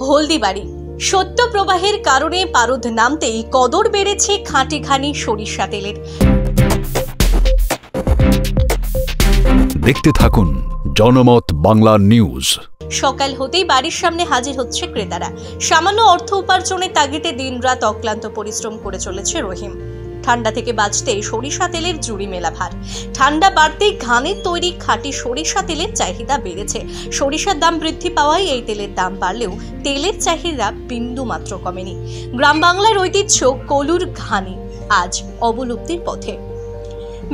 হলদিবাড়ি সত্য প্রবাহের কারণে পারদ নামতেই কদর বেড়েছে খাঁটি খানি সরিষা তেলের। দেখতে থাকুন জনমত বাংলা নিউজ। সকাল হতেই বাড়ির সামনে হাজির হচ্ছে ক্রেতারা। সামান্য অর্থ উপার্জনের তাগিদে দিনরাত অক্লান্ত পরিশ্রম করে চলেছে রহিম। ঠান্ডা থেকে বাঁচতে সরিষা তেলের জুড়ি মেলা ভার। ঠান্ডা বাড়তেই ঘানের তৈরি খাঁটি সরিষা তেলের চাহিদা বেড়েছে। সরিষার দাম বৃদ্ধি পাওয়ায় এই তেলের দাম বাড়লেও তেলের চাহিদা বিন্দু মাত্র কমেনি। গ্রাম বাংলার ঐতিহ্য কলুর ঘানি আজ অবলুপ্তির পথে।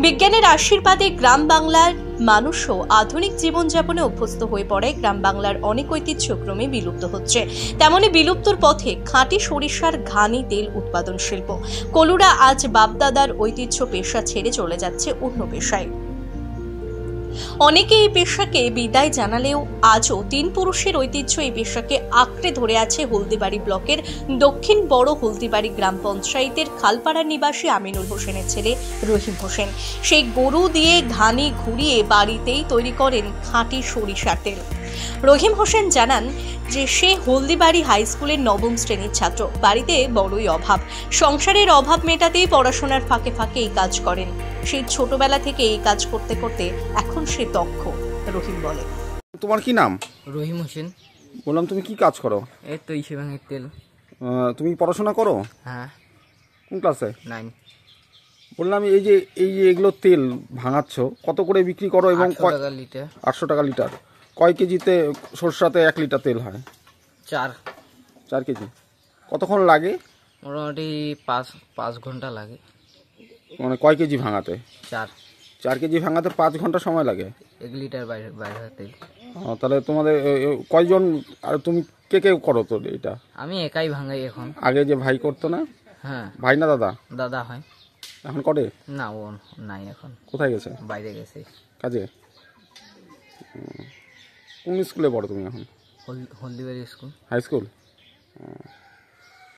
বিজ্ঞানের আশীর্বাদে গ্রাম বাংলার মানুষও আধুনিক জীবনযাপনে অভ্যস্ত হয়ে পড়ায় গ্রাম বাংলার অনেক ঐতিহ্য ক্রমে বিলুপ্ত হচ্ছে। তেমনি বিলুপ্তর পথে খাঁটি সরিষার ঘানি তেল উৎপাদন শিল্প। কলুরা আজ বাপদাদার ঐতিহ্য পেশা ছেড়ে চলে যাচ্ছে অন্য পেশায়। অনেকে এই পেশাকে বিদায় জানালেও আজও তিন পুরুষের ঐতিহ্য এই পেশাকে আঁকড়ে ধরে আছে হলদিবাড়ি ব্লকের দক্ষিণ বড় হলদিবাড়ি গ্রাম পঞ্চায়েতের খালপাড়ার নিবাসী আমিনুল হোসেনের ছেলে রহিম হোসেন। সেই গরু দিয়ে ঘানি ঘুরিয়ে বাড়িতেই তৈরি করেন খাঁটি সরিষার তেল। রহিম হোসেন জানান যে সে হলদিবাড়ি হাই স্কুলের নবম শ্রেণীর ছাত্র। বাড়িতে বড়ই অভাব, সংসারের অভাব মেটাতেই পড়াশোনার ফাঁকে ফাঁকে এই কাজ করেন। সেই ছোটবেলা থেকে এই কাজ করতে করতে এখন সে দক্ষ। রহিম বলে, তোমার কি নাম? রহিম হোসেন। বললাম তুমি কি কাজ করো? এই তো ইসে ভাঙের তেল। তুমি পড়াশোনা করো? হ্যাঁ। কোন ক্লাসে? 9। বললাম এই যে এগুলো তেল ভাঙাচ্ছ কত করে বিক্রি করো এবং 800 টাকা লিটার। 800 টাকা লিটার। কয় কেজিতে সরষাতে 1 লিটার তেল হয়? 4 কেজি। কতক্ষণ লাগে? মোটামুটি 5 ঘন্টা লাগে। মানে কয় কেজি ভাঙাতে? 4 কেজি ভাঙাতে 5 ঘন্টা সময় লাগে। 1 লিটার বাইরে তেল। তাহলে তোমাদের কয়জন আর তুমি কে করো তো এটা? আমি একাই ভাঙাই এখন। আগে যে ভাই করতো না? হ্যাঁ। ভাই না দাদা? দাদা হয়। এখন করে না, ও নাই এখন। কোথায় গেছে? বাইরে গেছে কাজে। কোন স্কুলে পড়ো তুমি এখন? হলদিবাড়ি স্কুল। High school.